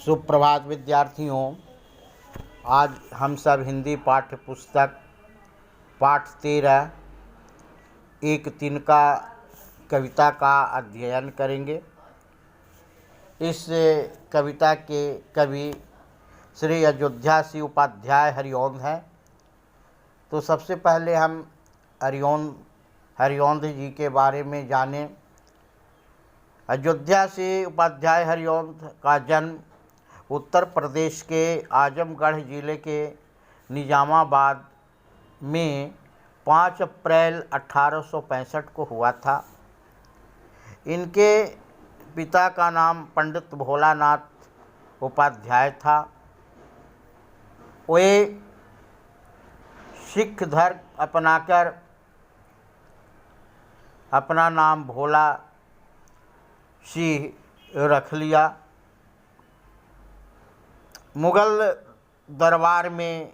सुप्रभात विद्यार्थियों। आज हम सब हिंदी पाठ्य पुस्तक पाठ 13 एक तिनका कविता का अध्ययन करेंगे। इस कविता के कवि श्री अयोध्या सिंह उपाध्याय हरिओंद हैं। तो सबसे पहले हम हरिओंद जी के बारे में जानें। अयोध्या सिंह उपाध्याय हरिओंद का जन्म उत्तर प्रदेश के आजमगढ़ ज़िले के निजामाबाद में 5 अप्रैल 1865 को हुआ था। इनके पिता का नाम पंडित भोलानाथ उपाध्याय था। वे सिख धर्म अपनाकर अपना नाम भोला सिंह रख लिया। मुग़ल दरबार में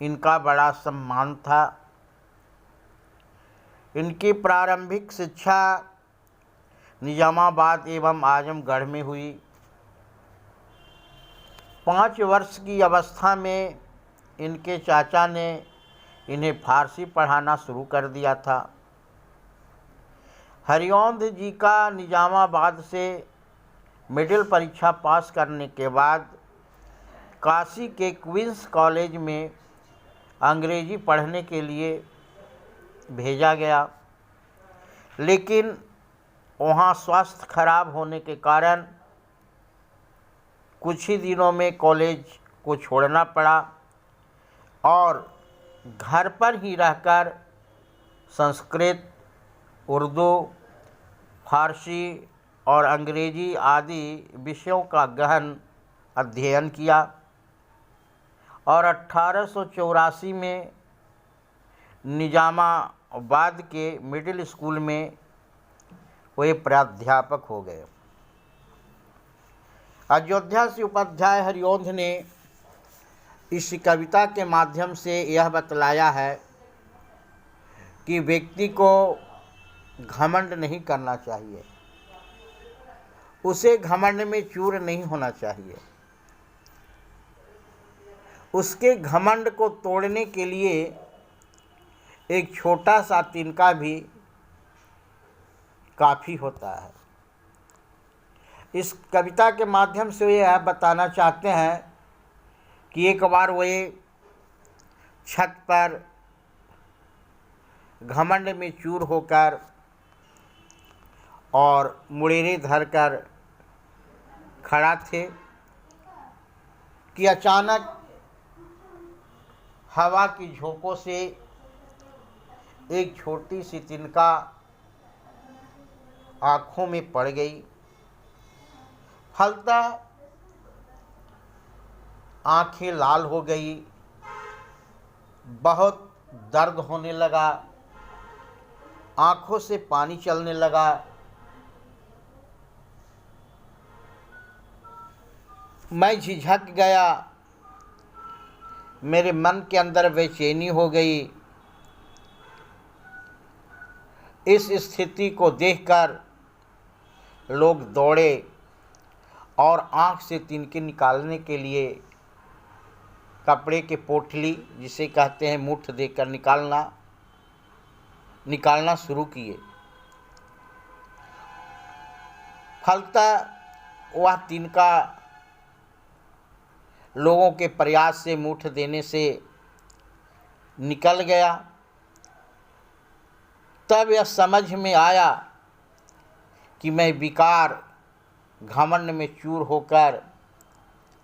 इनका बड़ा सम्मान था। इनकी प्रारंभिक शिक्षा निजामाबाद एवं आजमगढ़ में हुई। 5 वर्ष की अवस्था में इनके चाचा ने इन्हें फारसी पढ़ाना शुरू कर दिया था। हरिओंद जी का निजामाबाद से मिडिल परीक्षा पास करने के बाद काशी के क्वींस कॉलेज में अंग्रेजी पढ़ने के लिए भेजा गया, लेकिन वहाँ स्वास्थ्य खराब होने के कारण कुछ ही दिनों में कॉलेज को छोड़ना पड़ा और घर पर ही रहकर संस्कृत, उर्दू, फारसी और अंग्रेजी आदि विषयों का गहन अध्ययन किया और 1884 में निजामाबाद के मिडिल स्कूल में वे प्राध्यापक हो गए। अयोध्या सिंह उपाध्याय हरिओंद ने इस कविता के माध्यम से यह बतलाया है कि व्यक्ति को घमंड नहीं करना चाहिए, उसे घमंड में चूर नहीं होना चाहिए। उसके घमंड को तोड़ने के लिए एक छोटा सा तिनका भी काफ़ी होता है। इस कविता के माध्यम से यह बताना चाहते हैं कि एक बार वे छत पर घमंड में चूर होकर और मुड़ेरे धरकर खड़ा थे कि अचानक हवा की झोंकों से एक छोटी सी तिनका आँखों में पड़ गई। फलतः आँखें लाल हो गई, बहुत दर्द होने लगा, आँखों से पानी चलने लगा। मैं झिझक गया, मेरे मन के अंदर बेचैनी हो गई। इस स्थिति को देखकर लोग दौड़े और आँख से तिनके निकालने के लिए कपड़े के पोटली, जिसे कहते हैं मुठ, देकर निकालना शुरू किए। फलतः वह तिनका लोगों के प्रयास से मुठ देने से निकल गया। तब यह समझ में आया कि मैं विकार घमंड में चूर होकर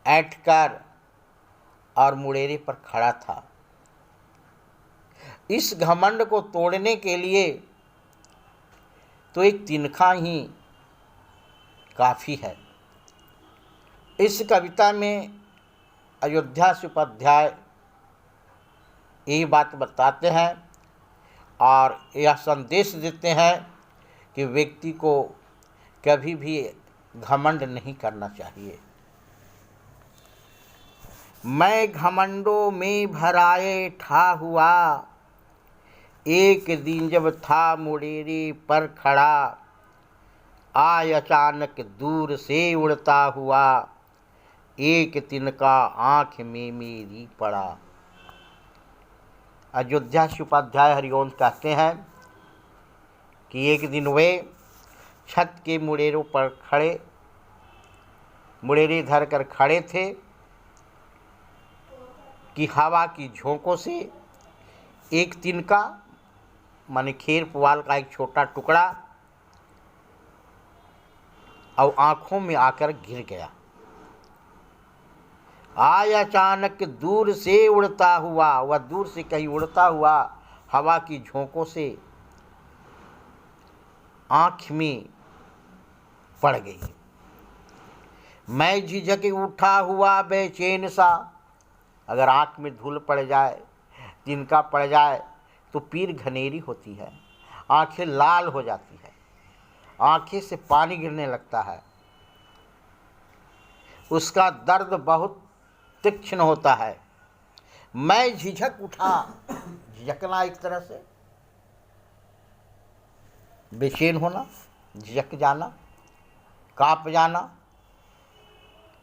ऐंठकर और मुड़ेरे पर खड़ा था। इस घमंड को तोड़ने के लिए तो एक तिनका ही काफ़ी है। इस कविता में अयोध्या सिंह उपाध्याय यही बात बताते हैं और यह संदेश देते हैं कि व्यक्ति को कभी भी घमंड नहीं करना चाहिए। मैं घमंडों में भराए ठा हुआ, एक दिन जब था मुड़ेरे पर खड़ा, आय अचानक दूर से उड़ता हुआ, एक तिनका आँख में मेरी पड़ा। अयोध्या से उपाध्याय हरिवंश कहते हैं कि एक दिन वे छत के मुड़ेरों पर मुड़ेरे धर कर खड़े थे कि हवा की झोंकों से एक तिनका माने खेर पुआल का एक छोटा टुकड़ा और आंखों में आकर गिर गया। आज अचानक दूर से उड़ता हुआ, वह दूर से कहीं उड़ता हुआ हवा की झोंकों से आँख में पड़ गई। मैं झिझक उठा हुआ बेचैन सा। अगर आँख में धूल पड़ जाए, तिनका पड़ जाए तो पीर घनेरी होती है, आंखें लाल हो जाती है, आंखें से पानी गिरने लगता है, उसका दर्द बहुत तीक्ष्ण होता है। मैं झिझक उठा, झिझकना एक तरह से बेचैन होना, झिझक जाना, काँप जाना।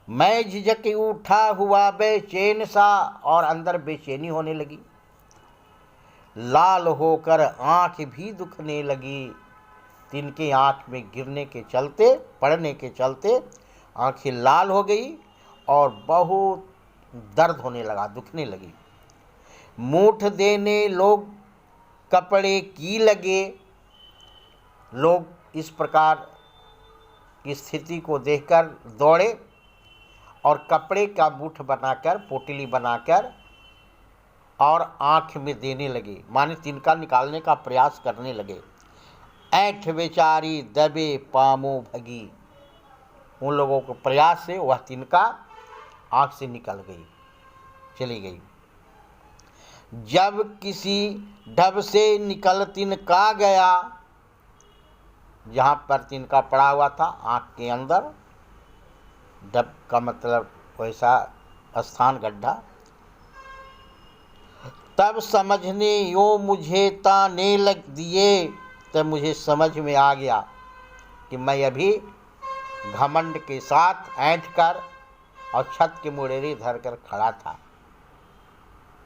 मैं झिझक उठा हुआ बेचैन सा, और अंदर बेचैनी होने लगी, लाल होकर आँख भी दुखने लगी। तिनके आँख में गिरने के चलते, पड़ने के चलते आँखें लाल हो गई और बहुत दर्द होने लगा, दुखने लगी। मूठ देने लोग कपड़े की लगे। लोग इस प्रकार की स्थिति को देखकर दौड़े और कपड़े का मूठ बनाकर, पोटली बनाकर और आँख में देने लगे, माने तिनका निकालने का प्रयास करने लगे। ऐठ बेचारी दबे पामो भगी। उन लोगों के प्रयास से वह तिनका आँख से निकल गई, चली गई। जब किसी ढब से निकल तिनका गया, जहाँ पर तिनका पड़ा हुआ था आँख के अंदर, ढब का मतलब वैसा स्थान, गड्ढा, तब समझने यो मुझे ताने लग दिए। तब मुझे समझ में आ गया कि मैं अभी घमंड के साथ ऐंठ कर और छत के मुड़ेरे धर कर खड़ा था।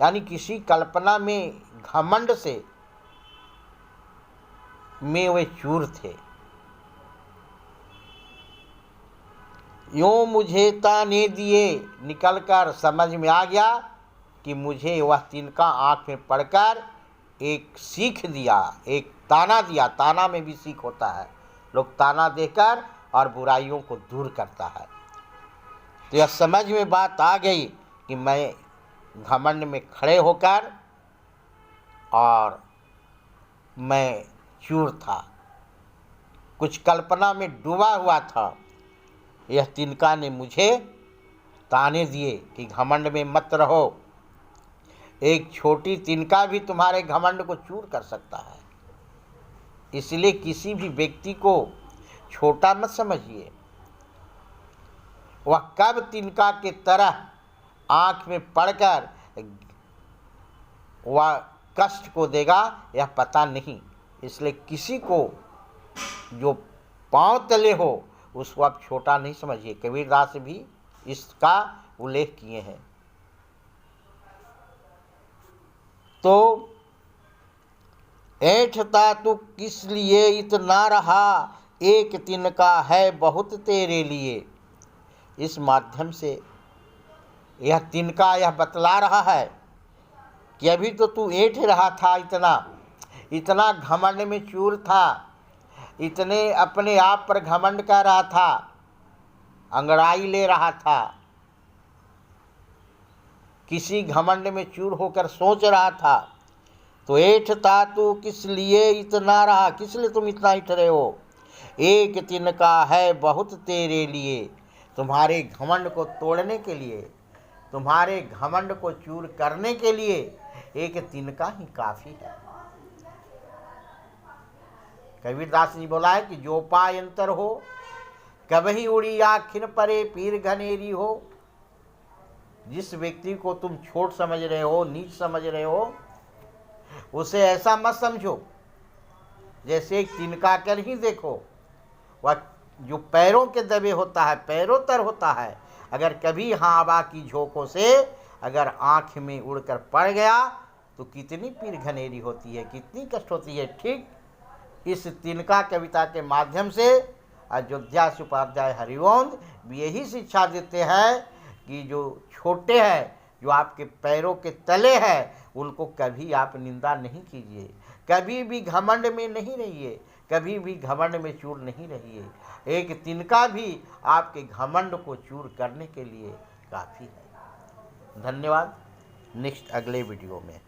यानी किसी कल्पना में घमंड से में वे चूर थे। यूं मुझे ताने दिए, निकलकर समझ में आ गया कि मुझे वह तिनका आँख में पड़कर एक सीख दिया, एक ताना दिया। ताना में भी सीख होता है, लोग ताना देकर और बुराइयों को दूर करता है। तो यह समझ में बात आ गई कि मैं घमंड में खड़े होकर और मैं चूर था, कुछ कल्पना में डूबा हुआ था। यह तिनका ने मुझे ताने दिए कि घमंड में मत रहो, एक छोटी तिनका भी तुम्हारे घमंड को चूर कर सकता है। इसलिए किसी भी व्यक्ति को छोटा मत समझिए। वह कब तिनका के तरह आँख में पड़कर वह कष्ट को देगा यह पता नहीं। इसलिए किसी को जो पांव तले हो उसको आप छोटा नहीं समझिए। कबीरदास भी इसका उल्लेख किए हैं। तो ऐठता तू किस लिए इतना रहा, एक तिनका है बहुत तेरे लिए। इस माध्यम से यह तिनका यह बतला रहा है कि अभी तो तू ऐठ रहा था, इतना घमंड में चूर था, इतने अपने आप पर घमंड कर रहा था, अंगड़ाई ले रहा था, किसी घमंड में चूर होकर सोच रहा था। तो ऐठता तू किस लिए इतना रहा, किस लिए तुम इतना ऐठ रहे हो, एक तिनका है बहुत तेरे लिए। तुम्हारे घमंड को तोड़ने के लिए, तुम्हारे घमंड को चूर करने के लिए एक तिनका ही काफ़ी है। कबीरदास जी बोला है कि जो पाय अंतर हो, कभी उड़ी आखिन परे पीर घनेरी हो। जिस व्यक्ति को तुम छोट समझ रहे हो, नीच समझ रहे हो, उसे ऐसा मत समझो, जैसे एक तिनका कर ही देखो। वह जो पैरों के दबे होता है, पैरों तर होता है, अगर कभी हवा की झोंकों से अगर आँख में उड़कर पड़ गया तो कितनी पीर घनेरी होती है, कितनी कष्ट होती है। ठीक इस तिनका कविता के माध्यम से अयोध्या से उपाध्याय हरिवंश भी यही शिक्षा देते हैं कि जो छोटे हैं, जो आपके पैरों के तले हैं, उनको कभी आप निंदा नहीं कीजिए, कभी भी घमंड में नहीं रहिए, कभी भी घमंड में चूर नहीं रहिए। एक तिनका भी आपके घमंड को चूर करने के लिए काफ़ी है। धन्यवाद। नेक्स्ट अगले वीडियो में।